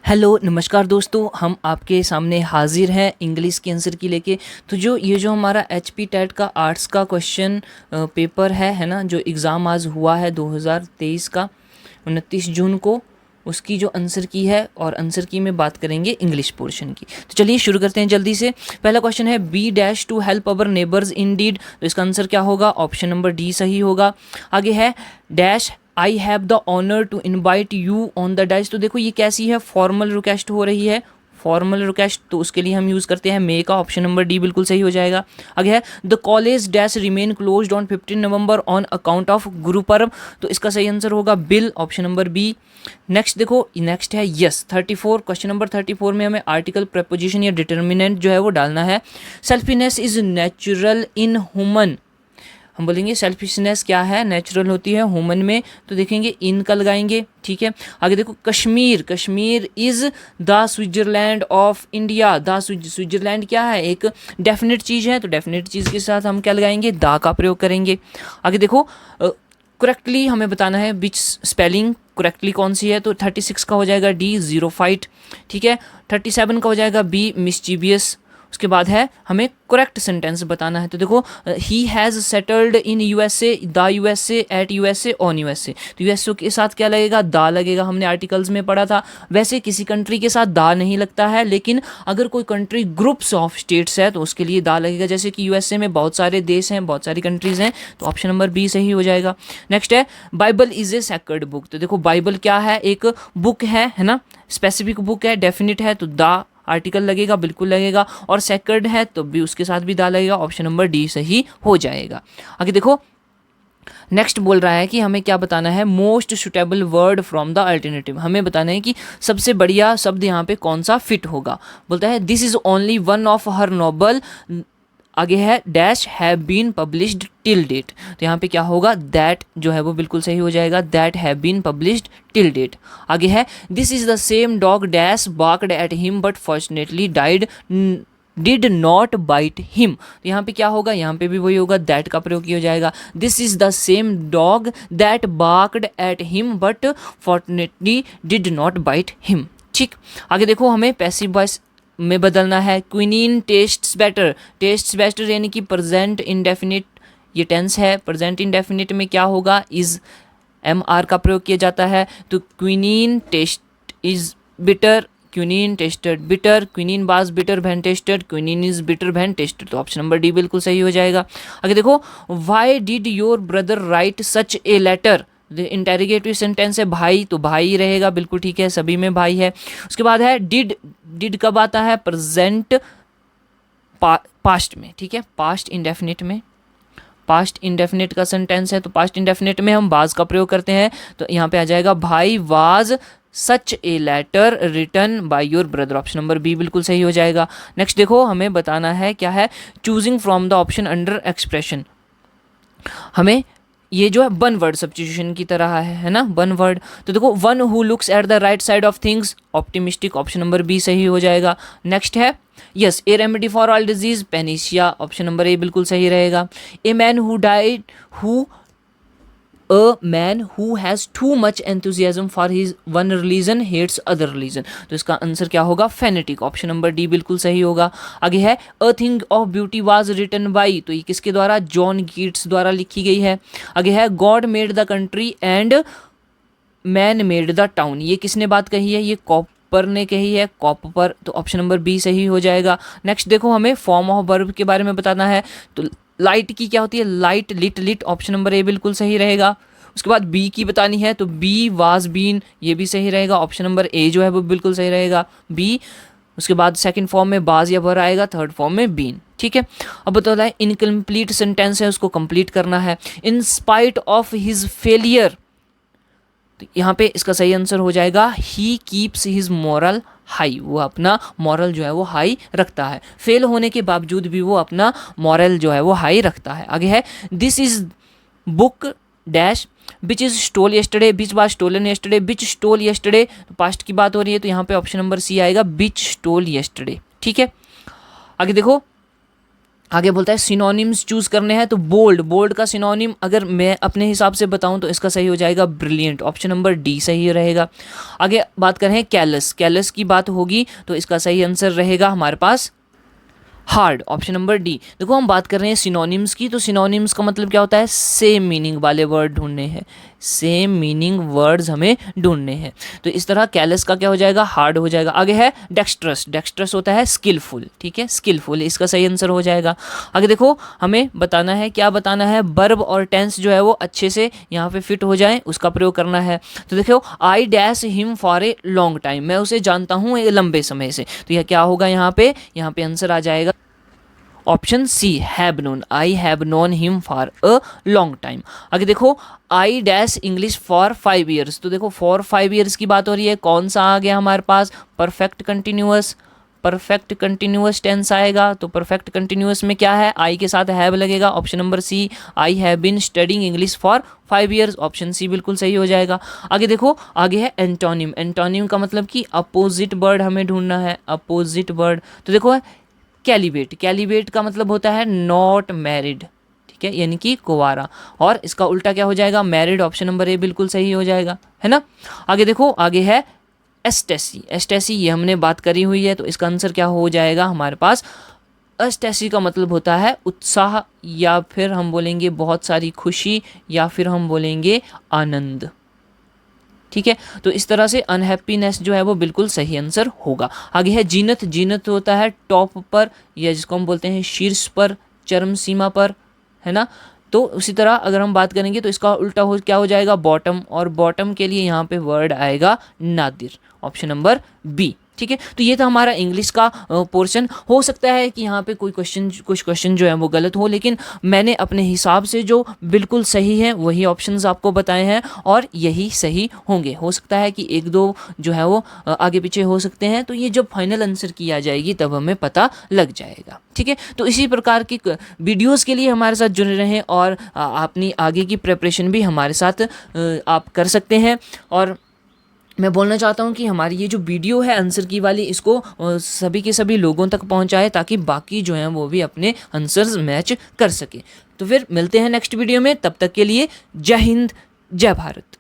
Hello नमस्कार दोस्तों, हम आपके सामने हाजिर हैं इंग्लिश के आंसर की लेके। तो जो हमारा एचपी टेट का आर्ट्स का क्वेश्चन पेपर है ना, जो एग्ज़ाम आज हुआ है 2023 का 29 जून को, उसकी जो आंसर की है और आंसर की में बात करेंगे इंग्लिश पोर्शन की। तो चलिए शुरू करते हैं जल्दी से। पहला क्वेश्चन है be dash to help our neighbours in deed. तो इसका आंसर क्या होगा? ऑप्शन नंबर डी सही होगा। आगे है dash I have the honour to invite you on the dash. तो देखो ये कैसी है, फॉर्मल रिक्वेस्ट हो रही है, फॉर्मल रिक्वेस्ट, तो उसके लिए हम यूज़ करते हैं मे का। ऑप्शन नंबर डी बिल्कुल सही हो जाएगा। आगे है the college dash remain closed on 15 November on account of Guru Parv. तो इसका सही आंसर होगा will, option number B. Next देखो, नेक्स्ट है यस 34, क्वेश्चन नंबर 34 में हमें आर्टिकल, प्रपोजिशन या डिटर्मिनेंट जो है वो डालना है। सेल्फिनेस इज नेचुरल इन ह्यूमन। हम बोलेंगे सेल्फिशनेस क्या है, नेचुरल होती है ह्यूमन में, तो देखेंगे इन का लगाएंगे। ठीक है, आगे देखो Kashmir, Kashmir is the Switzerland of India. The Switzerland क्या है, एक डेफिनेट चीज़ है, तो डेफिनेट चीज़ के साथ हम क्या लगाएंगे, द का प्रयोग करेंगे। आगे देखो करेक्टली हमें बताना है विच स्पेलिंग करेक्टली कौन सी है, तो 36 का हो जाएगा डी, ज़ीरोफाइट। ठीक है, 37 का हो जाएगा बी, मिस्चीवियस। उसके बाद है हमें करेक्ट सेंटेंस बताना है। तो देखो he has settled in USA, the USA, at USA, on USA. तो यूएसए के साथ क्या लगेगा, दा लगेगा। हमने आर्टिकल्स में पढ़ा था। वैसे किसी कंट्री के साथ दा नहीं लगता है, लेकिन अगर कोई कंट्री ग्रुप्स ऑफ स्टेट्स है तो उसके लिए दा लगेगा। जैसे कि यूएसए में बहुत सारे देश हैं, बहुत सारी कंट्रीज़ हैं, तो ऑप्शन नंबर बी सही हो जाएगा। नेक्स्ट है Bible is a sacred book. तो देखो बाइबल क्या है, एक बुक है ना, स्पेसिफिक बुक है, डेफिनिट है, तो दा आर्टिकल लगेगा, बिल्कुल लगेगा। और सेकंड है तो भी उसके साथ भी दा लगेगा, ऑप्शन नंबर डी सही हो जाएगा। आगे देखो नेक्स्ट बोल रहा है कि हमें क्या बताना है, most suitable word from the alternative. हमें बताना है कि सबसे बढ़िया शब्द यहाँ पे कौन सा फिट होगा। बोलता है this is only one of her novel, आगे है dash have been published till date. तो यहाँ पे क्या होगा, दैट जो है वो बिल्कुल सही हो जाएगा, that have been published till date. आगे है this is the same dog dash barked at him but fortunately died did not bite him. तो यहाँ पे क्या होगा, यहाँ पे भी वही होगा, दैट का प्रयोग किया जाएगा। This is the same dog that barked at him but fortunately did not bite him. ठीक, आगे देखो हमें पैसिव वॉइस में बदलना है। Quinine tests better, tests better यानी कि प्रेजेंट इंडेफिनिट, ये टेंस है। प्रेजेंट इंडेफिनिट में क्या होगा, इज एम आर का प्रयोग किया जाता है। तो quinine taste is bitter, quinine tasted bitter, quinine was bitter when tasted, quinine is bitter when tasted. तो ऑप्शन नंबर डी बिल्कुल सही हो जाएगा। आगे देखो why did your brother write such a letter. Interrogative sentence है, भाई तो भाई रहेगा, बिल्कुल ठीक है, सभी में भाई है। उसके बाद है डिड, डिड कब आता है, प्रेजेंट पास्ट में। ठीक है, पास्ट इंडेफिनिट में, पास्ट इंडेफिनिट का सेंटेंस है, तो पास्ट इंडेफिनिट में हम वाज का प्रयोग करते हैं। तो यहाँ पे आ जाएगा भाई was such a letter written by your brother, option number B बिल्कुल सही हो जाएगा। नेक्स्ट देखो हमें बताना है क्या है, choosing from the option under expression. हमें ये जो है वन वर्ड सब्स्टिट्यूशन की तरह है ना, वन वर्ड। तो देखो one who looks at the right side of things, optimistic, option number B सही हो जाएगा। नेक्स्ट है yes a remedy for all disease, panacea, option number A बिल्कुल सही रहेगा। A man who died, who a man who has too much enthusiasm for his one religion hates other religion. तो इसका answer क्या होगा, phonetic, option number D बिल्कुल सही होगा। आगे है a thing of beauty was written by, तो ये किसके द्वारा, जॉन कीट्स द्वारा लिखी गई है। आगे है God made the country and man made the town, ये किसने बात कही है, ये कॉपर ने कही है, कॉपर, तो ऑप्शन नंबर बी सही हो जाएगा। नेक्स्ट देखो हमें फॉर्म ऑफ वर्ब के बारे में बताना है। तो लाइट की क्या होती है, light, lit, lit, option number A बिल्कुल सही रहेगा। उसके बाद बी की बतानी है, तो बी वाज बीन, ये भी सही रहेगा, ऑप्शन नंबर ए जो है वो बिल्कुल सही रहेगा, बी। उसके बाद सेकंड फॉर्म में बाज या वर आएगा, थर्ड फॉर्म में बीन। ठीक है, अब बता है इनकम्प्लीट सेंटेंस है, उसको कंप्लीट करना है। In spite of his failure, तो यहाँ पे इसका सही आंसर हो जाएगा he keeps his moral high, वो अपना मॉरल जो है वो हाई रखता है, फेल होने के बावजूद भी वो अपना मॉरल जो है वो हाई रखता है। आगे है this is book dash which is stole yesterday, which was stolen yesterday, which stole yesterday, तो पास्ट की बात हो रही है, तो यहाँ पे ऑप्शन नंबर सी आएगा, विच स्टोल येस्टरडे। ठीक है, आगे देखो आगे बोलता है सिनोनिम्स चूज करने हैं, तो बोल्ड, बोल्ड का सिनोनिम अगर मैं अपने हिसाब से बताऊं तो इसका सही हो जाएगा ब्रिलियंट, ऑप्शन नंबर डी सही रहेगा। आगे बात करें कैलस, कैलस की बात होगी तो इसका सही आंसर रहेगा हमारे पास हार्ड, ऑप्शन नंबर डी। देखो हम बात कर रहे हैं सिनोनिम्स की, तो सिनोनिम्स का मतलब क्या होता है, सेम मीनिंग वाले वर्ड ढूंढने हैं, सेम मीनिंग वर्ड्स हमें ढूंढने हैं। तो इस तरह कैलस का क्या हो जाएगा, हार्ड हो जाएगा। आगे है डेक्स्ट्रस, डेक्स्ट्रस होता है स्किलफुल, ठीक है, स्किलफुल इसका सही आंसर हो जाएगा। आगे देखो हमें बताना है, क्या बताना है, वर्ब और टेंस जो है वो अच्छे से यहाँ पे फिट हो जाए उसका प्रयोग करना है। तो देखो I dash him for a long time, मैं उसे जानता हूँ एक लंबे समय से, तो यह क्या होगा, यहाँ पे आंसर आ जाएगा option C have known, I have known him for a long time. आगे देखो I dash English for 5 years, तो देखो फॉर 5 ईयर्स की बात हो रही है, कौन सा आ गया हमारे पास, perfect continuous, perfect continuous tense आएगा। तो परफेक्ट कंटिन्यूअस में क्या है, आई के साथ हैव लगेगा, option number C, I have been studying English for 5 years, option C बिल्कुल सही हो जाएगा। आगे देखो आगे है एंटोनिम, एंटोनिम का मतलब कि अपोजिट वर्ड हमें ढूंढना है, अपोजिट वर्ड। तो देखो कैलिबेट, कैलिबेट का मतलब होता है नॉट मैरिड, ठीक है, यानी कि कुंवारा, और इसका उल्टा क्या हो जाएगा, मैरिड, ऑप्शन नंबर ए बिल्कुल सही हो जाएगा, है ना। आगे देखो आगे है एस्टेसी, एस्टेसी ये हमने बात करी हुई है, तो इसका आंसर क्या हो जाएगा हमारे पास, एस्टेसी का मतलब होता है उत्साह, या फिर हम बोलेंगे बहुत सारी खुशी, या फिर हम बोलेंगे आनंद, ठीक है। तो इस तरह से अनहैप्पीनेस जो है वो बिल्कुल सही आंसर होगा। आगे है जीनत, जीनत होता है टॉप पर, या जिसको हम बोलते हैं शीर्ष पर, चरम सीमा पर, है ना। तो उसी तरह अगर हम बात करेंगे तो इसका उल्टा हो क्या हो जाएगा, बॉटम, और बॉटम के लिए यहाँ पे वर्ड आएगा नादिर, ऑप्शन नंबर बी, ठीक है। तो ये था हमारा इंग्लिश का पोर्शन। हो सकता है कि यहाँ पे कुछ क्वेश्चन जो है वो गलत हो, लेकिन मैंने अपने हिसाब से जो बिल्कुल सही है वही ऑप्शंस आपको बताए हैं और यही सही होंगे। हो सकता है कि एक दो जो है वो आगे पीछे हो सकते हैं, तो ये जब फाइनल आंसर की आ जाएगी तब हमें पता लग जाएगा, ठीक है। तो इसी प्रकार की वीडियोस के लिए हमारे साथ जुड़े रहें और अपनी आगे की प्रिपरेशन भी हमारे साथ आप कर सकते हैं। और मैं बोलना चाहता हूँ कि हमारी ये जो वीडियो है आंसर की वाली, इसको सभी के सभी लोगों तक पहुँचाए ताकि बाकी जो हैं वो भी अपने आंसर्स मैच कर सके। तो फिर मिलते हैं नेक्स्ट वीडियो में, तब तक के लिए जय हिंद, जय भारत।